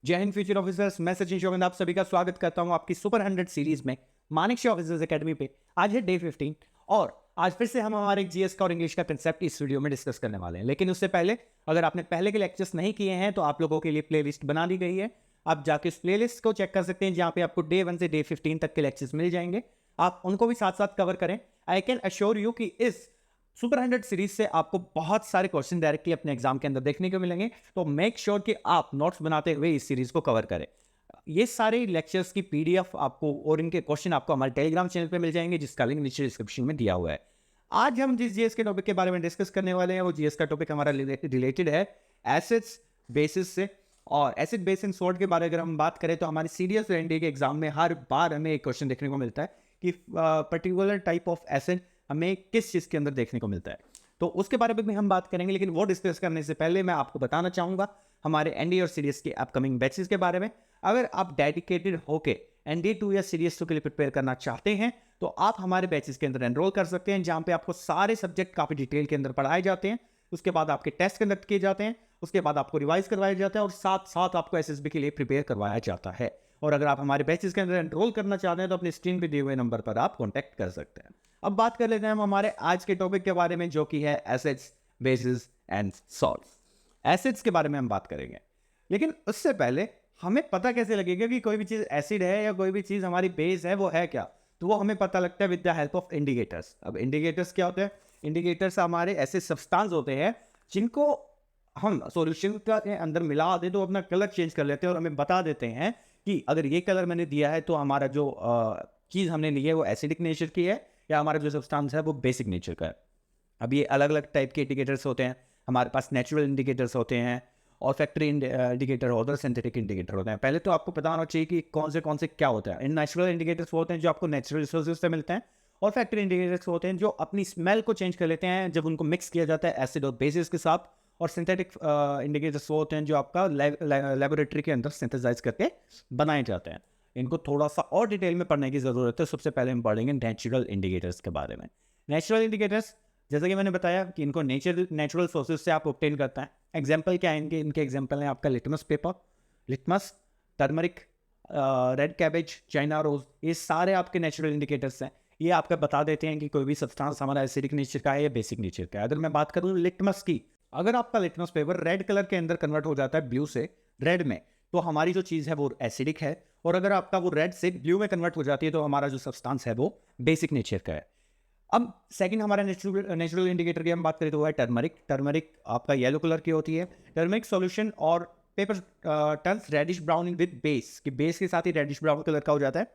जय Hind future officers. मैं सचिन शोभन आप सभी का स्वागत करता हूं आपकी सुपर 100 सीरीज में मानिक ऑफिसर्स एकेडमी पे। आज है डे 15 और आज फिर से हम हमारे जीएस का और इंग्लिश का कंसेप्ट इस वीडियो में डिस्कस करने वाले हैं। लेकिन उससे पहले अगर आपने पहले के लेक्चर्स नहीं किए हैं तो आप लोगों के लिए प्लेलिस्ट बना दी गई है। आप जाके उस प्लेलिस्ट को चेक कर सकते हैं जहां पे आपको डे 1 से डे 15 तक के लेक्चर्स मिल जाएंगे। आप उनको भी साथ साथ कवर करें। आई कैन अश्योर यू कि इस सुपर 100 सीरीज से आपको बहुत सारे क्वेश्चन डायरेक्टली अपने एग्जाम के अंदर देखने को मिलेंगे। तो मेक श्योर कि आप नोट्स बनाते हुए इस सीरीज को कवर करें। ये सारे लेक्चर्स की पीडीएफ आपको और इनके क्वेश्चन आपको हमारे टेलीग्राम चैनल पे मिल जाएंगे, जिसका लिंक नीचे डिस्क्रिप्शन में दिया हुआ है। आज हम जिस जीएस के टॉपिक के बारे में डिस्कस करने वाले हैं वो जीएस का टॉपिक हमारा रिलेटेड है एसिड्स बेसिस से। और एसिड बेस एंड सॉल्ट के बारे में अगर हम बात करें तो हमारे सीडीएस और एनडीए के एग्जाम में हर बार हमें एक क्वेश्चन देखने को मिलता है कि पर्टिकुलर टाइप ऑफ एसिड हमें किस चीज़ के अंदर देखने को मिलता है। तो उसके बारे में भी हम बात करेंगे, लेकिन वो डिस्कस करने से पहले मैं आपको बताना चाहूँगा हमारे एनडीए और सीडीएस के अपकमिंग बैचेस के बारे में। अगर आप डेडिकेटेड होके एनडीए 2 या सीडीएस 2 के लिए प्रिपेयर करना चाहते हैं तो आप हमारे बैचेस के अंदर एनरोल कर सकते हैं, जहाँ पे आपको सारे सब्जेक्ट काफ़ी डिटेल के अंदर पढ़ाए जाते हैं। उसके बाद आपके टेस्ट कंडक्ट किए जाते हैं, उसके बाद आपको रिवाइज करवाया जाता है और साथ साथ आपको एसएसबी के लिए प्रिपेयर करवाया जाता है। और अगर आप हमारे बैचेस के अंदर एनरोल करना चाहते हैं तो अपनी स्क्रीन पे दिए हुए नंबर पर आप कॉन्टैक्ट कर सकते हैं। अब बात कर लेते हैं हम हमारे आज के टॉपिक के बारे में, जो कि है acids bases and salts. Acids के बारे में हम बात करेंगे, लेकिन उससे पहले हमें पता कैसे लगेगा कि कोई भी चीज़ एसिड है या कोई भी चीज़ हमारी बेस है वो है क्या। तो वो हमें पता लगता है with the help of indicators. अब इंडिकेटर्स क्या होते हैं? इंडिकेटर्स हमारे ऐसे सब्सटेंस होते हैं जिनको हम सॉल्यूशन के अंदर मिला दें तो अपना कलर चेंज कर लेते हैं और हमें बता देते हैं कि अगर ये कलर मैंने दिया है तो हमारा जो चीज़ हमने ली है वो एसिडिक नेचर की है या हमारा जो सब्सटेंस है वो बेसिक नेचर का है। अब ये अलग अलग टाइप के इंडिकेटर्स होते हैं। हमारे पास नेचुरल इंडिकेटर्स होते हैं और फैक्ट्री इंडिकेटर होता है, सिंथेटिक इंडिकेटर होते हैं। पहले तो आपको पता होना चाहिए कि कौन से क्या होता है। इन नेचुरल इंडिकेटर्स होते हैं जो आपको नेचुरल रिसोर्सेज से मिलते हैं, और फैक्ट्री इंडिकेटर्स होते हैं जो अपनी स्मेल को चेंज कर लेते हैं जब उनको मिक्स किया जाता है एसिड और बेसिस के साथ। और सिंथेटिक इंडिकेटर्स होते हैं जो आपका लेबोरेटरी के अंदर सिंथेसाइज करके बनाए जाते हैं। इनको थोड़ा सा और डिटेल में पढ़ने की ज़रूरत है। सबसे पहले हम पढ़ेंगे नेचुरल इंडिकेटर्स के बारे में। नेचुरल इंडिकेटर्स, जैसा कि मैंने बताया कि इनको नेचुरल सोर्सेज से आप ऑब्टेन करता है। एग्जाम्पल क्या है इनके एग्जाम्पल हैं आपका litmus paper, litmus, turmeric, red cabbage, China rose. ये सारे आपके नेचुरल इंडिकेटर्स हैं। ये आपका बता देते हैं कि कोई भी सब्सटेंस हमारा एसिडिक नेचर का है या बेसिक नेचर का है। अगर मैं बात करूँ लिटमस की, अगर आपका लिटमस पेपर रेड कलर के अंदर कन्वर्ट हो जाता है ब्लू से रेड में, तो हमारी जो चीज़ है वो एसिडिक है। और अगर आपका वो रेड से ब्लू में कन्वर्ट हो जाती है तो हमारा जो सब्सटेंस है वो बेसिक नेचर का है। अब सेकंड हमारा नेचुरल इंडिकेटर की हम बात करें तो वो है टर्मरिक। टर्मरिक आपका येलो कलर की होती है। टर्मरिक सॉल्यूशन और paper turns reddish brown with base, कि बेस के साथ ही रेडिश ब्राउन कलर का हो जाता है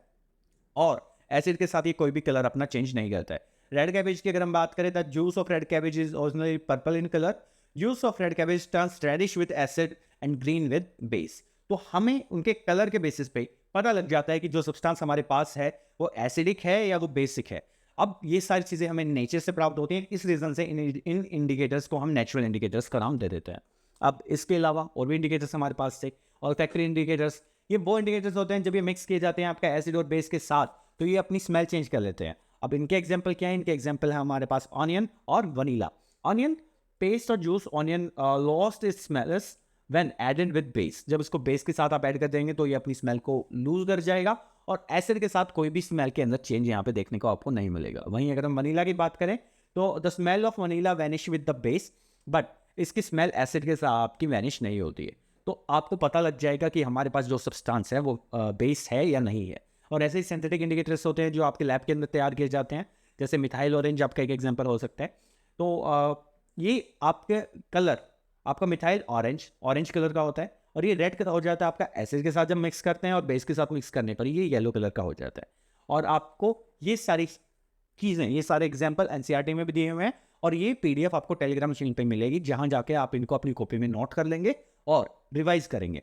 और एसिड के साथ ही कोई भी कलर अपना चेंज नहीं करता है। रेड कैबेज की अगर हम बात करें, the juice of red cabbage is originally purple in colour. Juice of red cabbage turns reddish with acid and green with base. तो हमें उनके कलर के बेसिस पे पता लग जाता है कि जो सब्सटेंस हमारे पास है वो एसिडिक है या वो बेसिक है। अब ये सारी चीज़ें हमें नेचर से प्राप्त होती हैं, इस रीज़न से इन इंडिकेटर्स को हम नेचुरल इंडिकेटर्स का नाम दे देते हैं। अब इसके अलावा और भी इंडिकेटर्स हमारे पास थे। और फैक्ट्री इंडिकेटर्स, ये वो इंडिकेटर्स होते हैं जब ये मिक्स किए जाते हैं आपका एसिड और बेस के साथ, तो ये अपनी स्मेल चेंज कर लेते हैं। अब इनके एग्जाम्पल क्या है? इनके एग्जाम्पल है हमारे पास ऑनियन और वनीला। ऑनियन पेस्ट और juice, onion lost its smells when added with base. जब इसको बेस के साथ आप ऐड कर देंगे तो ये अपनी स्मेल को लूज कर जाएगा और एसिड के साथ कोई भी स्मेल के अंदर चेंज यहाँ पे देखने को आपको नहीं मिलेगा। वहीं अगर हम वनीला की बात करें तो the smell of vanilla vanish with the base, but इसकी स्मेल एसिड के साथ आपकी वैनिश नहीं होती है। तो आपको पता लग जाएगा कि हमारे पास जो सब्सटेंस है वो बेस है या नहीं है। और ऐसे ही सिंथेटिक इंडिकेटर्स होते हैं जो आपके लैब के अंदर तैयार किए जाते हैं, जैसे मिथाइल ऑरेंज आपका एक एग्जाम्पल हो सकता है। तो ये आपके कलर, आपका मिथाइल ऑरेंज कलर का होता है और ये रेड कलर हो जाता है आपका एसिड के साथ जब मिक्स करते हैं, और बेस के साथ मिक्स करने पर ये येलो कलर का हो जाता है। और आपको ये सारी चीज़ें, ये सारे एग्जाम्पल एनसीईआरटी में भी दिए हुए हैं और ये पीडीएफ आपको टेलीग्राम चैनल पे मिलेगी, जहां जाके आप इनको अपनी कॉपी में नोट कर लेंगे और रिवाइज करेंगे।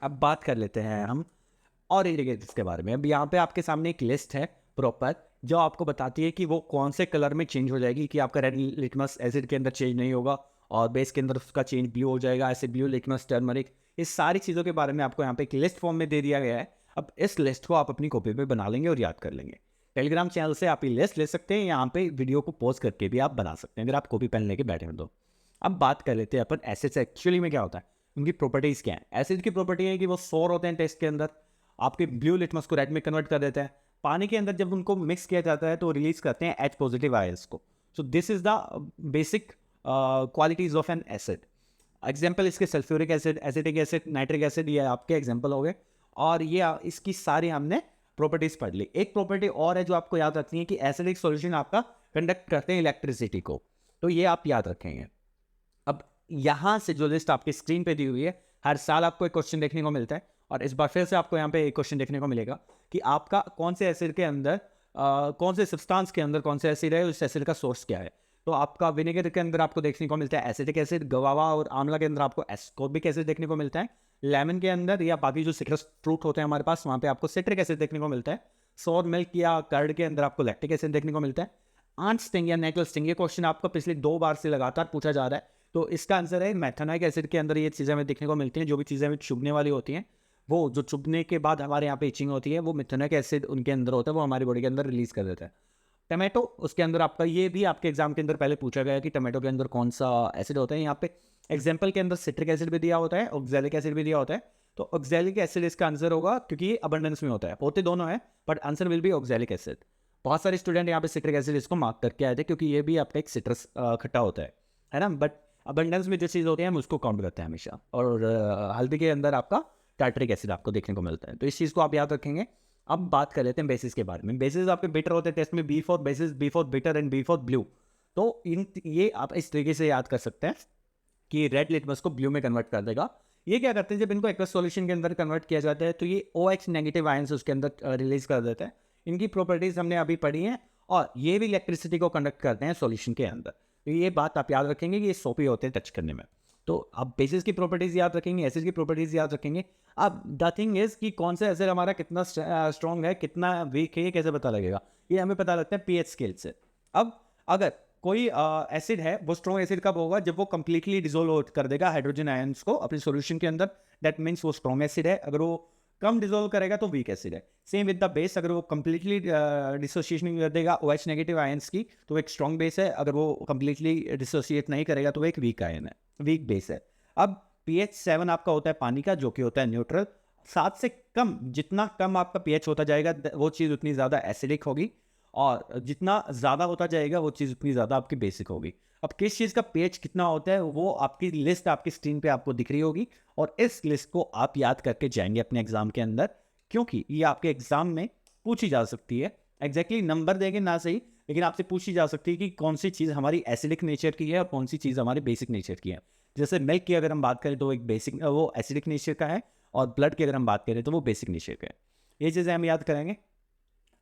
अब बात कर लेते हैं हम और इंडिकेटर्स के बारे में। अब यहाँ पे आपके सामने एक लिस्ट है प्रॉपर, जो आपको बताती है कि वो कौन से कलर में चेंज हो जाएगी, कि आपका रेड लिटमस एसिड के अंदर चेंज नहीं होगा और बेस के अंदर उसका चेंज ब्लू हो जाएगा, एसिड ब्लू, लिटमस, टर्मरिक। इस सारी चीज़ों के बारे में आपको यहाँ पे एक लिस्ट फॉर्म में दे दिया गया है। अब इस लिस्ट को आप अपनी कॉपी पे बना लेंगे और याद कर लेंगे। टेलीग्राम चैनल से आप ये लिस्ट ले सकते हैं, यहाँ पे वीडियो को पॉज करके भी आप बना सकते हैं अगर आप कॉपी पेन लेके बैठे हो तो। अब बात कर लेते हैं अपन एसिड्स एक्चुअली में क्या होता है। उनकी प्रॉपर्टीज़ क्या हैं। एसिड की प्रॉपर्टी है कि वो सोर होते हैं टेस्ट के अंदर, आपके ब्लू लिटमस को रेड में कन्वर्ट कर देते हैं। पानी के अंदर जब उनको मिक्स किया जाता है तो रिलीज करते हैं H पॉजिटिव आयंस को। So this is the basic qualities of an acid. Example इसके sulphuric acid, acetic acid, nitric acid, ये आपके एग्जाम्पल हो गए। और ये इसकी सारी हमने प्रॉपर्टीज पढ़ ली। एक प्रॉपर्टी और है जो आपको याद रखनी है कि एसिडिक सॉल्यूशन आपका कंडक्ट करते हैं इलेक्ट्रिसिटी को, तो ये आप याद रखेंगे। अब यहाँ से जो लिस्ट आपकी स्क्रीन पे दी हुई है, हर साल आपको एक क्वेश्चन देखने को मिलता है और इस बार फिर से आपको यहाँ पे एक क्वेश्चन देखने को मिलेगा कि आपका कौन से एसिड के अंदर कौन से सब्सटेंस के अंदर कौन से एसिड है, उस एसिड का सोर्स क्या है। तो आपका विनेगर के अंदर आपको देखने को मिलता है एसिटिक एसिड, गवावा और आंवला के अंदर आपको एस्कॉर्बिक एसिड देखने को मिलता है, लेमन के अंदर या बाकी जो सिट्रस फ्रूट होते हैं हमारे पास वहाँ पे आपको सिट्रिक एसिड देखने को मिलता है, सोर मिल्क या कर्ड के अंदर आपको लैक्टिक एसिड देखने को मिलता है। आंट स्टिंग या नेकल स्टिंग, ये क्वेश्चन आपको पिछले 2 बार से लगातार पूछा जा रहा है, तो इसका आंसर है मैथेनोइक एसिड के अंदर ये चीज़ें हमें देखने को मिलती हैं। जो भी चीज़ें हमें चुभने वाली होती हैं, वो जो चुभने के बाद हमारे यहाँ पे इचिंग होती है, वो मैथेनोइक एसिड उनके अंदर होता है, वो हमारी बॉडी के अंदर रिलीज कर देता है। टमाटो, उसके अंदर आपका ये भी आपके एग्जाम के अंदर पहले पूछा गया है कि टमाटो के अंदर कौन सा एसिड होता है। यहाँ पे एग्जाम्पल के अंदर सिट्रिक एसिड भी दिया होता है, ऑक्सैलिक एसिड भी दिया होता है। तो ऑक्सैलिक एसिड इसका आंसर होगा क्योंकि ये अबंडेंस में होता है, होते दोनों है but answer will be oxalic acid. बहुत सारे स्टूडेंट यहाँ पे सिट्रिक एसिड इसको मार्क करके आए थे क्योंकि ये भी आपका एक सिट्रस खट्टा होता है ना। बट अबंडेंस में जो चीज़ होती है हम उसको काउंट करते हैं हमेशा। और हल्दी के अंदर आपका टार्टरिक एसिड आपको देखने को मिलता है, तो इस चीज़ को आप याद रखेंगे। अब बात कर लेते हैं बेसिस के बारे में। बेसिस आपके बिटर होते हैं टेस्ट में, B for basis, B for bitter and B for blue. तो ये आप इस तरीके से याद कर सकते हैं कि रेड लिटमस को ब्लू में कन्वर्ट कर देगा। ये क्या करते हैं, जब इनको एक्वस सॉल्यूशन के अंदर कन्वर्ट किया जाता है तो ये OH नेगेटिव आयंस उसके अंदर रिलीज कर देते हैं। इनकी प्रॉपर्टीज हमने अभी पढ़ी हैं और ये भी इलेक्ट्रिसिटी को कंडक्ट करते हैं सॉल्यूशन के अंदर। तो ये बात आप याद रखेंगे कि ये सोपी होते हैं टच करने में। तो आप बेसिस की प्रॉपर्टीज याद रखेंगे, एसिड की प्रॉपर्टीज याद रखेंगे। अब द थिंग इज कि कौन सा एसिड हमारा कितना स्ट्रॉन्ग है, कितना वीक है, ये कैसे पता लगेगा, ये हमें पता लगता है pH स्केल से। अब अगर कोई एसिड है, वो स्ट्रॉन्ग एसिड कब होगा, जब वो कंप्लीटली डिसोल्व कर देगा हाइड्रोजन आयंस को अपने सॉल्यूशन के अंदर, दैट मीन्स वो स्ट्रॉन्ग एसिड है। अगर वो कम डिसोल्व करेगा तो वीक एसिड है। सेम विद द बेस, अगर वो कंप्लीटली डिसोसिएशन कर देगा OH नेगेटिव आयंस की तो एक स्ट्रॉन्ग बेस है, अगर वो कंप्लीटली डिसोसिएट नहीं करेगा तो वो एक वीक आयन है, वीक बेस है। अब pH 7 आपका होता है पानी का, जो कि होता है न्यूट्रल। 7 से कम, जितना कम आपका pH होता जाएगा वो चीज़ उतनी ज़्यादा एसिडिक होगी, और जितना ज़्यादा होता जाएगा वो चीज़ उतनी ज़्यादा आपकी बेसिक होगी। अब किस चीज़ का pH कितना होता है वो आपकी लिस्ट आपकी स्क्रीन पे आपको दिख रही होगी, और इस लिस्ट को आप याद करके जाएंगे अपने एग्जाम के अंदर, क्योंकि ये आपके एग्जाम में पूछी जा सकती है। एग्जैक्टली नंबर देंगे ना सही, लेकिन आपसे पूछी जा सकती है कि कौन सी चीज़ हमारी एसिडिक नेचर की है और कौन सी चीज़ हमारी बेसिक नेचर की है। जैसे मिल्क की अगर हम बात करें तो एक बेसिक, वो एसिडिक नेचर का है, और ब्लड की अगर हम बात करें तो वो बेसिक नेचर का है। ये चीज़ें हम याद करेंगे।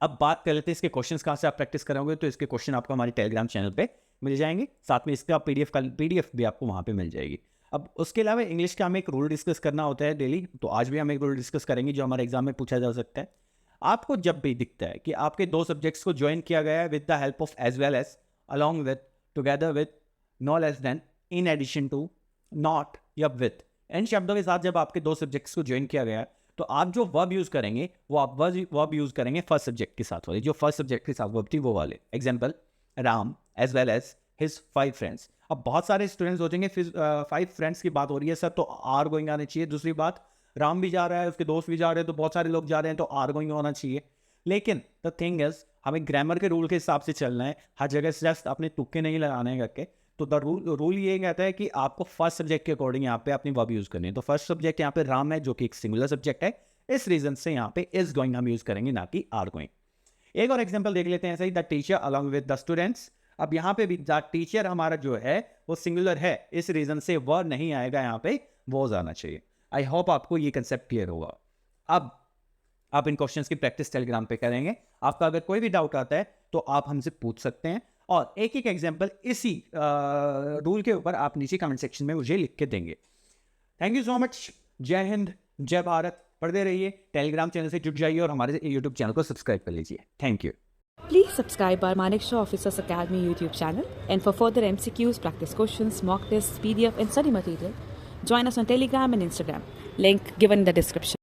अब बात कर लेते हैं इसके क्वेश्चंस कहाँ से आप प्रैक्टिस करोगे, तो इसके क्वेश्चन आपको हमारे टेलीग्राम चैनल पे मिल जाएंगे, साथ में इसका PDF भी आपको वहाँ पे मिल जाएगी। अब उसके अलावा इंग्लिश का हमें एक रूल डिस्कस करना होता है डेली, तो आज भी हम एक रूल डिस्कस करेंगे जो हमारे एग्जाम में पूछा जा सकता है। आपको जब भी दिखता है कि आपके 2 सब्जेक्ट्स को ज्वाइन किया गया है with the help of, as well as, along with, together with, no less than, in addition to, not या विद, इन शब्दों के साथ जब आपके 2 सब्जेक्ट्स को ज्वाइन किया गया है, तो आप जो वर्ब यूज करेंगे वो आप वर्ब यूज करेंगे फर्स्ट सब्जेक्ट के साथ वाले, जो फर्स्ट सब्जेक्ट के साथ वर्ब थी वो वाले। Example, Ram as well as his 5 friends. अब बहुत सारे स्टूडेंट्स सोचेंगे 5 फ्रेंड्स की बात हो रही है सर, तो आर गोइंग आना चाहिए। दूसरी बात, राम भी जा रहा है, उसके दोस्त भी जा रहे हैं, तो बहुत सारे लोग जा रहे हैं, तो आर गोइंग होना चाहिए। लेकिन द थिंग इज, हमें ग्रामर के रूल के हिसाब से चलना है, हर जगह से जस्ट अपने तुक्के नहीं लगाने करके। तो द रूल ये कहता है कि आपको फर्स्ट सब्जेक्ट के अकॉर्डिंग यहाँ पे अपनी वर्ब यूज करनी है। तो फर्स्ट सब्जेक्ट यहाँ पे राम है, जो कि एक सिंगुलर सब्जेक्ट है, इस रीजन से यहाँ पे इज गोइंग हम यूज करेंगे, ना कि आर गोइंग। एक और एग्जांपल देख लेते हैं ऐसे ही, the teacher along with the students. अब यहाँ पे भी द टीचर हमारा जो है वो सिंगुलर है, इस रीजन से वर्ब नहीं आएगा, यहाँ पे वॉज आना चाहिए। आई होप आपको ये कंसेप्ट क्लियर होगा। अब आप इन क्वेश्चंस की प्रैक्टिस टेलीग्राम पे करेंगे। आपका अगर कोई भी डाउट आता है तो आप हमसे पूछ सकते हैं, और एक एक एग्जांपल इसी रूल के ऊपर आप नीचे कमेंट सेक्शन में मुझे लिख के देंगे। Thank you so much. जय हिंद, जय भारत। पढ़ते रहिए, टेलीग्राम चैनल से जुड़ जाइए और हमारे यूट्यूब चैनल को सब्सक्राइब कर लीजिए। Thank you. Please subscribe our Manekshaw Officers Academy YouTube channel, and for further MCQs, practice questions, mock tests, PDF and study material, join us on Telegram and Instagram. Link given in the description.